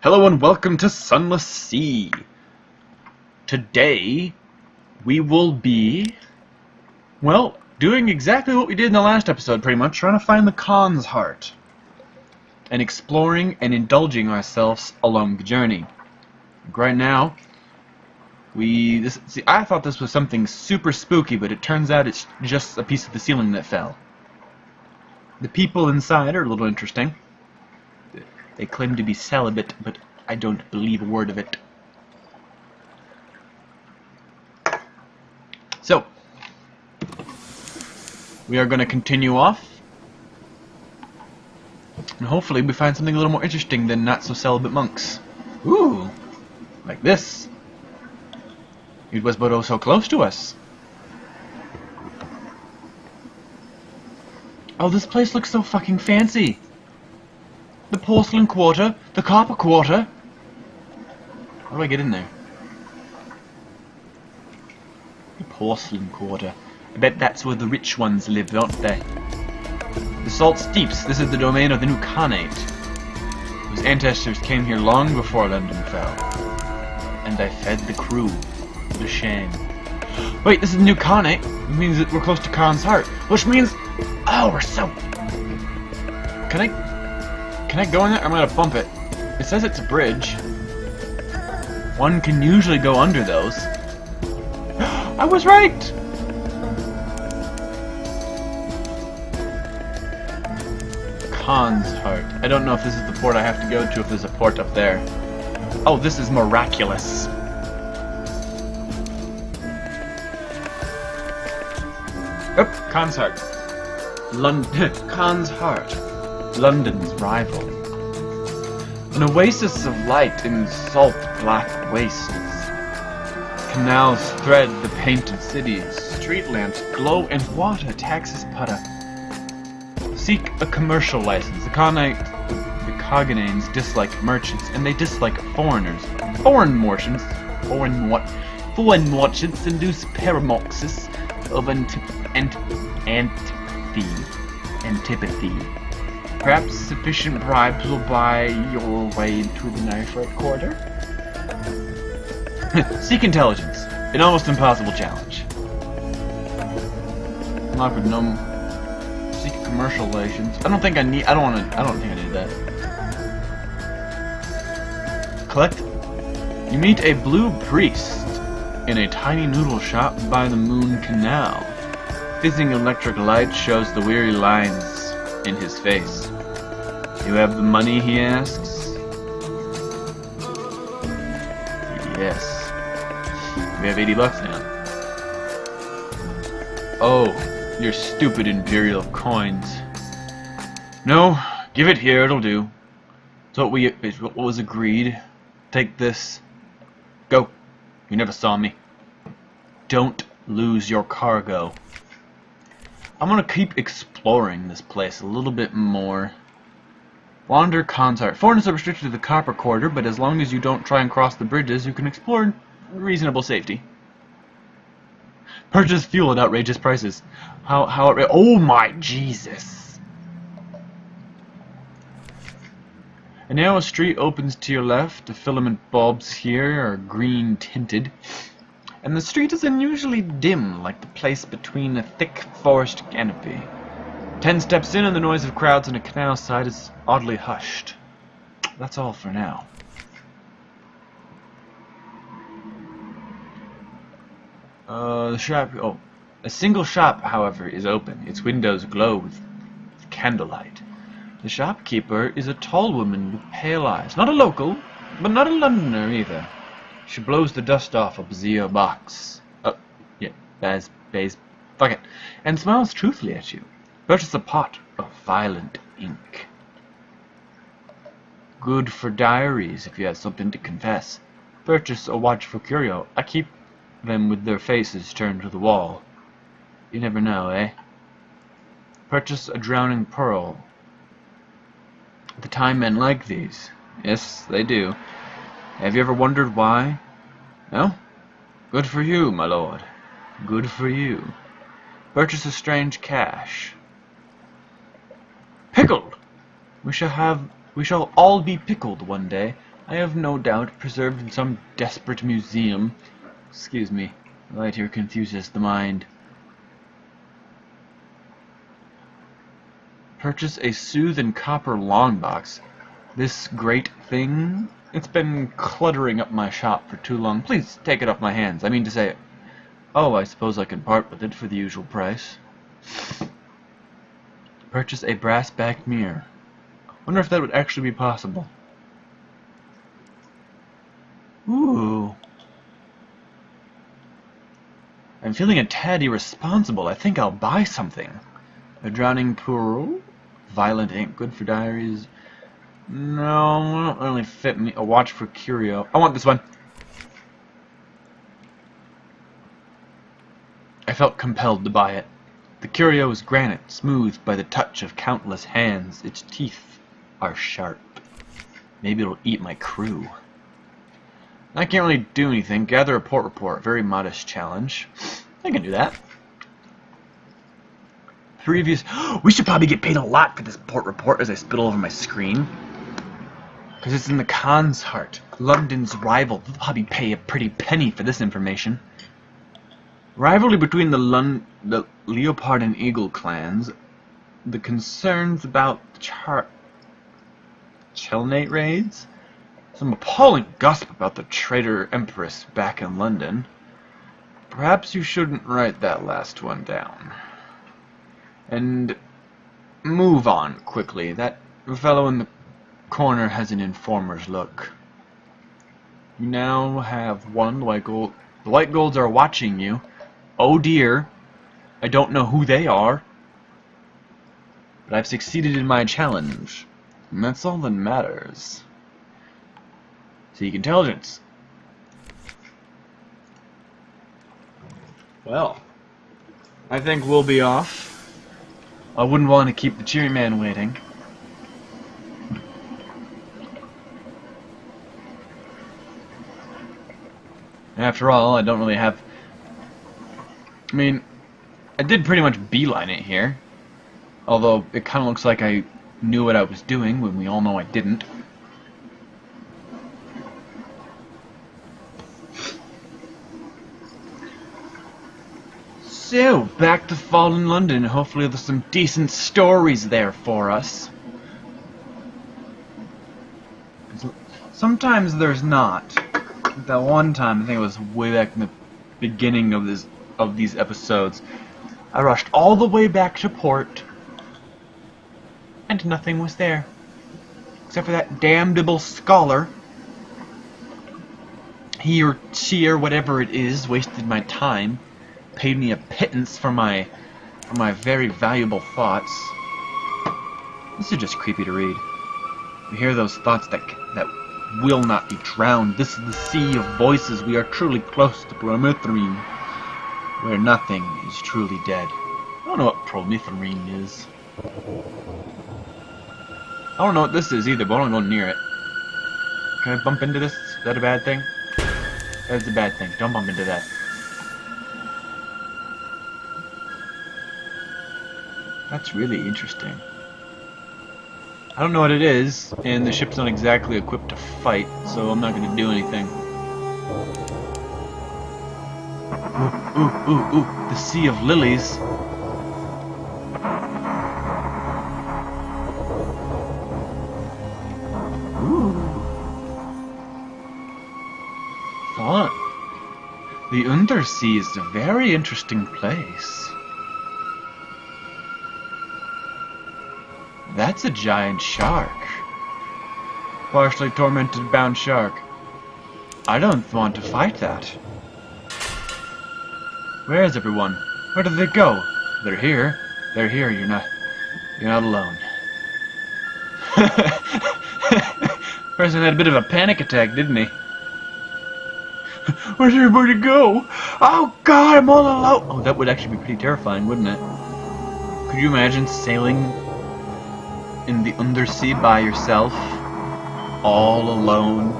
Hello and welcome to Sunless Sea. Today we will be, well, doing exactly what we did in the last episode, pretty much, trying to find the Khan's heart and exploring and indulging ourselves along the journey. Right now, I thought this was something super spooky, but it turns out it's just a piece of the ceiling that fell. The people inside are a little interesting. They claim to be celibate, but I don't believe a word of it. So, we are going to continue off. And hopefully we find something a little more interesting than not-so-celibate monks. Ooh, like this. It was but oh so close to us. Oh, this place looks so fucking fancy. The porcelain quarter, the copper quarter. How do I get in there? The porcelain quarter. I bet that's where the rich ones live, don't they? The Salt Steeps. This is the domain of the new Khanate, whose ancestors came here long before London fell. And I fed the crew. What a shame. Wait, this is the new Khanate? It means that we're close to Khan's heart. Which means... Oh, we're so... Can I go in there? I'm gonna bump it. It says it's a bridge. One can usually go under those. I was right! Khan's heart. I don't know if this is the port I have to go to, if there's a port up there. Oh, this is miraculous. Oh, Khan's heart. Khan's heart. London's rival. An oasis of light in salt black wastes. Canals thread the painted cities. Street lamps glow in water taxes putter. Seek a commercial license. The Coggananes dislike merchants, and they dislike foreigners. Foreign merchants induce paramoxis of antipathy. Perhaps sufficient bribes will buy your way into the knife right quarter? Seek intelligence. An almost impossible challenge. Unlock with no... Seek a commercial license. I don't think I need that. Collect. You meet a blue priest in a tiny noodle shop by the Moon Canal. Fizzing electric light shows the weary lines in his face. You have the money, he asks. Yes. We have 80 bucks now. Oh, your stupid imperial coins. No, give it here, it'll do. It's what was agreed. Take this. Go. You never saw me. Don't lose your cargo. I'm gonna keep exploring this place a little bit more. Wander Khan's heart. Foreigners are restricted to the copper quarter, but as long as you don't try and cross the bridges, you can explore in reasonable safety. Purchase fuel at outrageous prices. How outrageous? Oh my Jesus! A narrow street opens to your left. The filament bulbs here are green tinted. And the street is unusually dim, like the place between a thick forest canopy. 10 steps in and the noise of crowds on a canal side is oddly hushed. That's all for now. A single shop, however, is open. Its windows glow with candlelight. The shopkeeper is a tall woman with pale eyes. Not a local, but not a Londoner either. She blows the dust off a Bazio box. Oh, yeah, fuck it. And smiles truthfully at you. Purchase a pot of violent ink. Good for diaries if you have something to confess. Purchase a watchful curio. I keep them with their faces turned to the wall. You never know, eh? Purchase a drowning pearl. The time men like these. Yes, they do. Have you ever wondered why? No? Good for you, my lord. Good for you. Purchase a strange cache. Pickled! We shall all be pickled one day. I have no doubt preserved in some desperate museum. Excuse me, the light here confuses the mind. Purchase a soothe and copper long box. This great thing? It's been cluttering up my shop for too long. Please take it off my hands. I mean to say, oh, I suppose I can part with it for the usual price. Purchase a brass-backed mirror. Wonder if that would actually be possible. Ooh. I'm feeling a tad irresponsible. I think I'll buy something. A drowning pearl? Violet ink, good for diaries. No, it don't really fit me. A watch for curio. I want this one. I felt compelled to buy it. The curio is granite, smoothed by the touch of countless hands. Its teeth are sharp. Maybe it'll eat my crew. I can't really do anything. Gather a port report. Very modest challenge. I can do that. We should probably get paid a lot for this port report as I spit all over my screen. Because it's in the Khan's heart. London's rival. They'll probably pay a pretty penny for this information. Rivalry between the Leopard and Eagle clans. The concerns about the Chelnate raids. Some appalling gossip about the traitor Empress back in London. Perhaps you shouldn't write that last one down. And move on quickly. That fellow in the corner has an informer's look. You now have one white gold. The white golds are watching you. Oh dear. I don't know who they are. But I've succeeded in my challenge. And that's all that matters. Seek intelligence. Well, I think we'll be off. I wouldn't want to keep the cheery man waiting. After all, I don't really have... I mean, I did pretty much beeline it here. Although, it kind of looks like I knew what I was doing, when we all know I didn't. So, back to fallen London. Hopefully there's some decent stories there for us. Sometimes there's not. That one time, I think it was way back in the beginning of these episodes, I rushed all the way back to port, and nothing was there. Except for that damnable scholar. He or she or whatever it is wasted my time. Paid me a pittance for my very valuable thoughts. This is just creepy to read. You hear those thoughts that will not be drowned. This is the sea of voices. We are truly close to Promethrine, where nothing is truly dead. I don't know what Promethrine is. I don't know what this is either, but I don't go near it. Can I bump into this? Is that a bad thing? That's a bad thing. Don't bump into that. That's really interesting. I don't know what it is, and the ship's not exactly equipped to fight, so I'm not going to do anything. Ooh, the Sea of Lilies. Ooh. Fun. The Undersea is a very interesting place. That's a giant shark. Partially tormented bound shark. I don't want to fight that. Where is everyone? Where did they go? They're here. They're here. You're not alone. Person had a bit of a panic attack, didn't he? Where's everybody go? Oh God, I'm all alone. Oh, that would actually be pretty terrifying, wouldn't it? Could you imagine sailing in the undersea by yourself, all alone,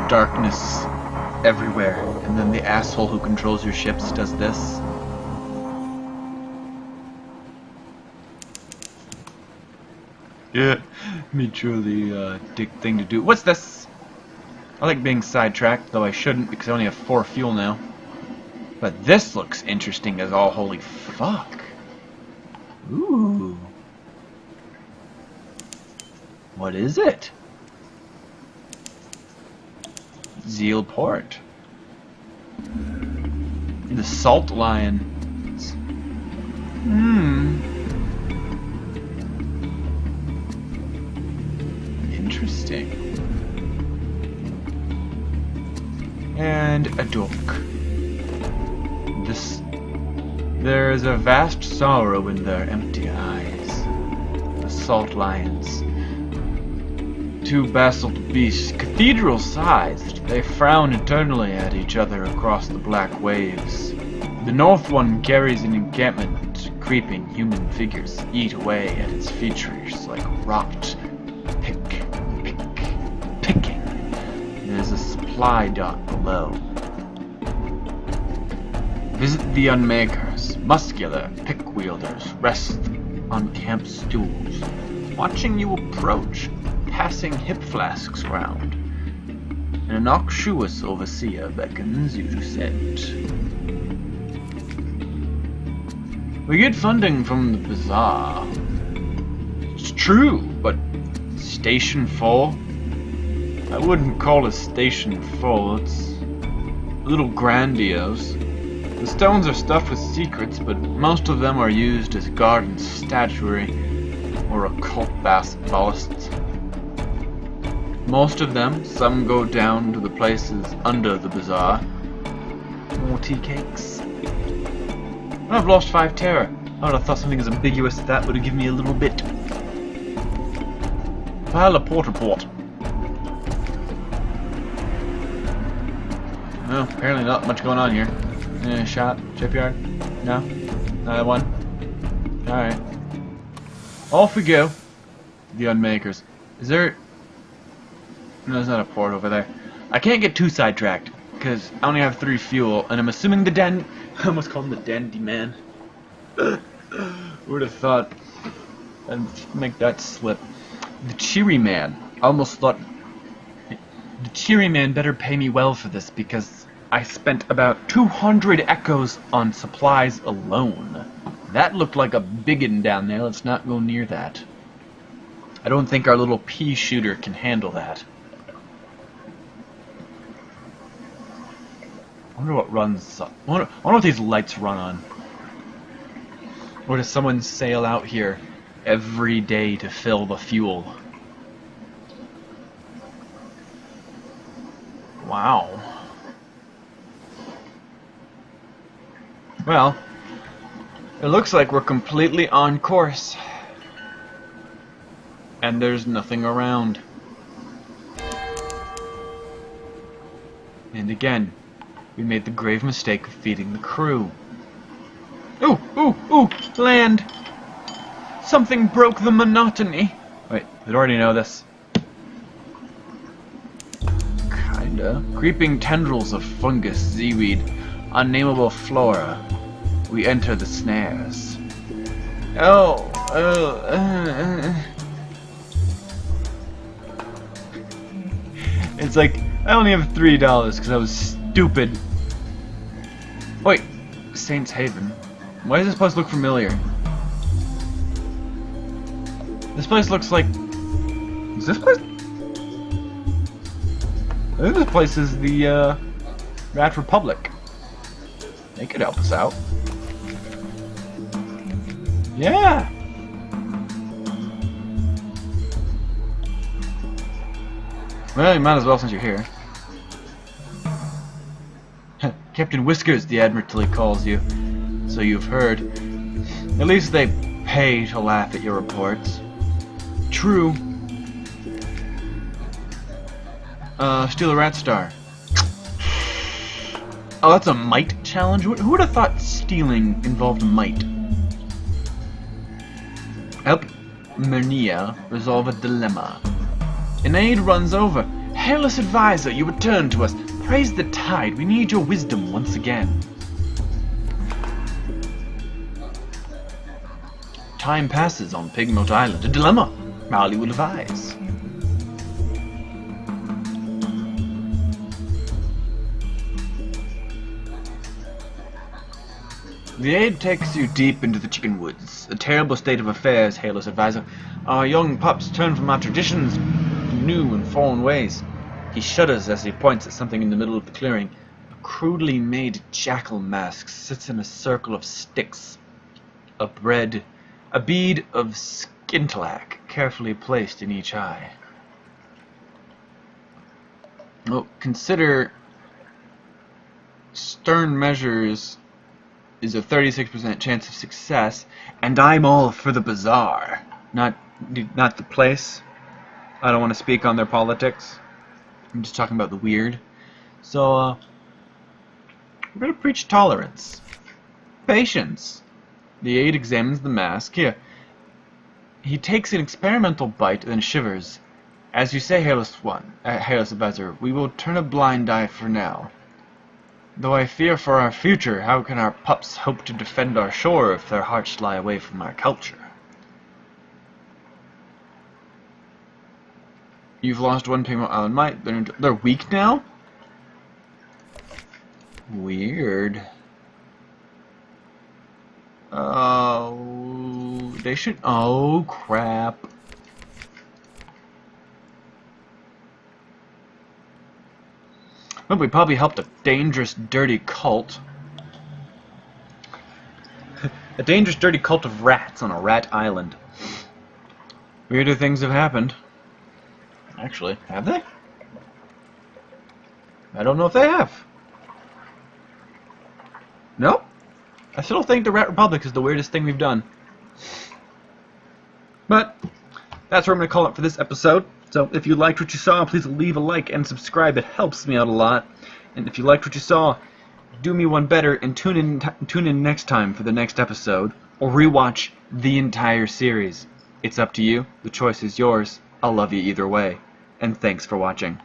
darkness everywhere, and then the asshole who controls your ships does this? Yeah, me truly dick thing to do. What's this? I like being sidetracked, though I shouldn't because I only have 4 fuel now. But this looks interesting as all holy fuck. Ooh. What is it? Zeal Port. The Salt Lions. Interesting. And a dork. There is a vast sorrow in their empty eyes. The Salt Lions. 2 basalt beasts, cathedral-sized, they frown eternally at each other across the black waves. The north one carries an encampment, creeping human figures eat away at its features like rot. Picking. There's a supply dock below. Visit the Unmakers, muscular pick-wielders rest on camp stools, watching you approach, passing hip flasks round, and an noxious overseer beckons you to sit. We get funding from the bazaar. It's true, but Station 4? I wouldn't call it Station 4, it's a little grandiose. The stones are stuffed with secrets, but most of them are used as garden statuary or occult ballasts. Most of them, some go down to the places under the bazaar. More tea cakes. I've lost 5 terror. I would have thought something as ambiguous as that would have given me a little bit. Pile of port. Well, apparently not much going on here. Shop, shipyard? No? Another one? Alright. Off we go. The Unmakers. Is there... No, there's not a port over there. I can't get too sidetracked, because I only have 3 fuel, and I'm assuming the I almost called him the dandy man. Would have thought I'd make that slip. The cheery man. I almost thought... The cheery man better pay me well for this, because I spent about 200 echoes on supplies alone. That looked like a biggin down there. Let's not go near that. I don't think our little pea shooter can handle that. I wonder what runs... I wonder what these lights run on. Or does someone sail out here every day to fill the fuel? Wow. Well, it looks like we're completely on course. And there's nothing around. And again, we made the grave mistake of feeding the crew. Ooh, land! Something broke the monotony. Wait, did I already know this? Kinda. Creeping tendrils of fungus, seaweed, unnameable flora. We enter the snares. It's like, I only have $3 because I was stupid. Wait, Saints Haven. Why does this place look familiar? This place looks like... Is this place? I think this place is the, Rat Republic. They could help us out. Yeah! Well, you might as well since you're here. Captain Whiskers, the Admiralty calls you. So you've heard. At least they pay to laugh at your reports. True. Steal a rat star. Oh, that's a might challenge? Who would have thought stealing involved might? Help Mernia resolve a dilemma. An aid runs over. Hairless advisor, you return to us. Praise the tide. We need your wisdom once again. Time passes on Pigmote Island. A dilemma. Molly will advise. The aide takes you deep into the chicken woods. A terrible state of affairs, Halos advisor. Our young pups turn from our traditions to new and foreign ways. He shudders as he points at something in the middle of the clearing. A crudely made jackal mask sits in a circle of sticks. A bead of skintalak carefully placed in each eye. Well, consider stern measures is a 36% chance of success, and I'm all for the bazaar, not the place. I don't want to speak on their politics. I'm just talking about the weird. So, we're going to preach tolerance. Patience. The aide examines the mask. Here. He takes an experimental bite, then shivers. As you say, Halos Advisor, we will turn a blind eye for now. Though I fear for our future, how can our pups hope to defend our shore if their hearts lie away from our culture? You've lost one Penguin Island Mite. They're weak now? Weird. Oh, they should... Oh, crap. Well, we probably helped a dangerous, dirty cult. A dangerous, dirty cult of rats on a rat island. Weirder things have happened. Actually, have they? I don't know if they have. No? I still think the Rat Republic is the weirdest thing we've done. But that's where I'm going to call it for this episode. So if you liked what you saw, please leave a like and subscribe. It helps me out a lot. And if you liked what you saw, do me one better and tune in next time for the next episode, or rewatch the entire series. It's up to you. The choice is yours. I'll love you either way. And thanks for watching.